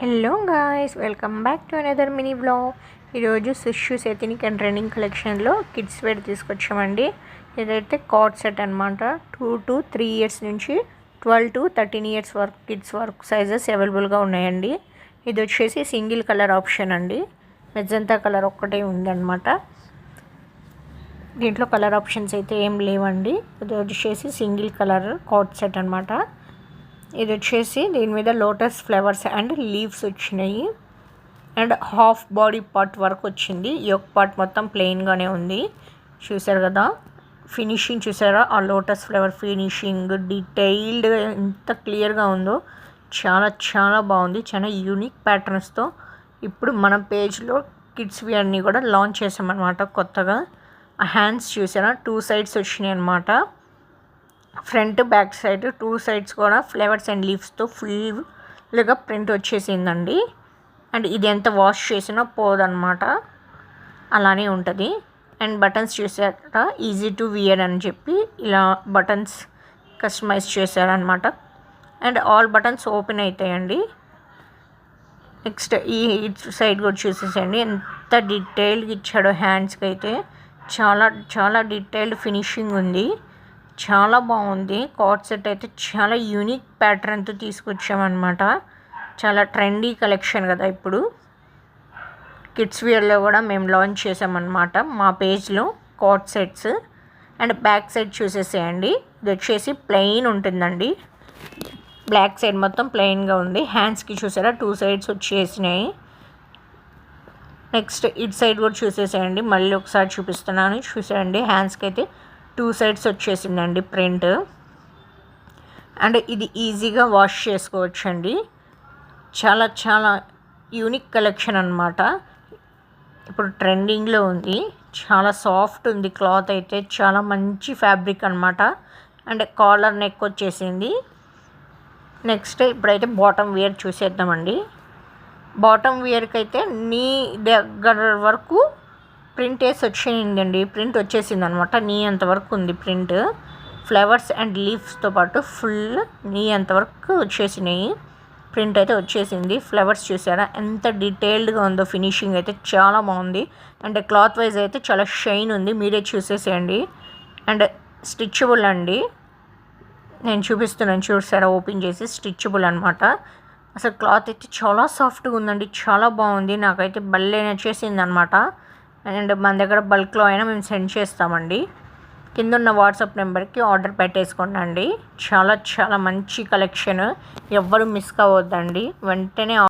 Hello guys, welcome back to another mini blog. ఈరోజు సుషూస్ ethnic and trending కలెక్షన్లో kids wear తీసుకొచ్చామండి. ఇదైతే card set అనమాట. 2 to 3 years నుంచి 12 to 13 years వరకు kids వరకు సైజెస్ అవైలబుల్గా ఉన్నాయండి. ఇది వచ్చేసి సింగిల్ కలర్ ఆప్షన్ అండి. మెజంతా కలర్ ఒక్కటే ఉందన్నమాట. దీంట్లో కలర్ ఆప్షన్స్ అయితే ఏం లేవండి. ఇది వచ్చేసి సింగిల్ కలర్ కార్డ్ సెట్ అనమాట. ఇది వచ్చేసి దీని మీద లోటస్ ఫ్లవర్స్ అండ్ లీవ్స్ వచ్చినాయి అండ్ హాఫ్ బాడీ పార్ట్ వరకు వచ్చింది. యోక్ పార్ట్ మొత్తం ప్లెయిన్గానే ఉంది. చూసారు కదా, ఫినిషింగ్ చూసారా? ఆ లోటస్ ఫ్లవర్ ఫినిషింగ్ డీటెయిల్డ్గా ఎంత క్లియర్గా ఉందో, చాలా చాలా బాగుంది. చాలా యూనిక్ ప్యాటర్న్స్తో ఇప్పుడు మన పేజ్లో కిడ్స్ వేర్ని కూడా లాంచ్ చేసామన్నమాట కొత్తగా. ఆ హ్యాండ్స్ చూసారా, 2 sides వచ్చినాయి అనమాట. ఫ్రంట్ బ్యాక్ సైడ్ 2 sides కూడా ఫ్లవర్స్ అండ్ లీవ్స్తో ఫుల్గా ప్రింట్ వచ్చేసిందండి. అండ్ ఇది ఎంత వాష్ చేసినా పోదన్నమాట, అలానే ఉంటుంది. అండ్ బటన్స్ చూసారా, ఈజీ టు వియర్ అని చెప్పి ఇలా బటన్స్ కస్టమైజ్ చేశారనమాట. అండ్ ఆల్ బటన్స్ ఓపెన్ అవుతాయండి. నెక్స్ట్ ఈ సైడ్ కూడా చూసేసండి ఎంత డీటెయిల్గా ఇచ్చాడో. హ్యాండ్స్కి అయితే చాలా చాలా డీటెయిల్డ్ ఫినిషింగ్ ఉంది. చాలా బాగుంది. కార్డ్ సెట్ అయితే చాలా యూనిక్ ప్యాటర్న్తో తీసుకొచ్చామన్నమాట. చాలా ట్రెండీ కలెక్షన్ కదా ఇప్పుడు. కిడ్స్ వేర్లో కూడా మేము లాంచ్ చేసామన్నమాట మా పేజ్లో card sets. And back side చూసేసేయండి, ఇది వచ్చేసి ప్లెయిన్ ఉంటుందండి. బ్లాక్ సైడ్ మొత్తం ప్లెయిన్గా ఉంది. హ్యాండ్స్కి చూసారా 2 sides వచ్చేసినాయి. నెక్స్ట్ ఇటు సైడ్ కూడా చూసేసేయండి, మళ్ళీ ఒకసారి చూపిస్తున్నాను చూసేయండి. హ్యాండ్స్కి అయితే 2 sides వచ్చేసిందండి ప్రింట్. అండ్ ఇది ఈజీగా వాష్ చేసుకోవచ్చండి. చాలా చాలా యూనిక్ కలెక్షన్ అనమాట. ఇప్పుడు ట్రెండింగ్లో ఉంది. చాలా సాఫ్ట్ ఉంది క్లాత్ అయితే, చాలా మంచి ఫ్యాబ్రిక్ అనమాట. అండ్ కాలర్ నెక్ వచ్చేసింది. నెక్స్ట్ ఇప్పుడైతే బాటమ్ వేర్ చూసేద్దామండి. బాటమ్ వేర్కి అయితే నీ దగ్గర వరకు ప్రింట్ వేసి వచ్చేసిందండి. ప్రింట్ వచ్చేసింది అనమాట. నీ అంతవరకు ఉంది ప్రింట్. ఫ్లవర్స్ అండ్ లీవ్స్తో పాటు ఫుల్ నీ అంతవరకు వచ్చేసినాయి. ప్రింట్ అయితే వచ్చేసింది. ఫ్లవర్స్ చూసారా ఎంత డీటెయిల్డ్గా ఉందో. ఫినిషింగ్ అయితే చాలా బాగుంది. అండ్ క్లాత్ వైజ్ అయితే చాలా షైన్ ఉంది, మీరే చూసేసేయండి. అండ్ స్టిచబుల్ అండి, నేను చూపిస్తున్నాను చూసారా, ఓపెన్ చేసి స్టిచబుల్ అనమాట. అసలు క్లాత్ అయితే చాలా సాఫ్ట్గా ఉందండి, చాలా బాగుంది. నాకైతే భలే నచ్చేసింది అనమాట. అండ్ మన దగ్గర బల్క్లో అయినా మేము సెండ్ చేస్తామండి. కింద ఉన్న వాట్సాప్ నెంబర్కి ఆర్డర్ పెట్టేసుకోండి. చాలా చాలా మంచి కలెక్షన్, ఎవ్వరు మిస్ కావద్దండి. వెంటనే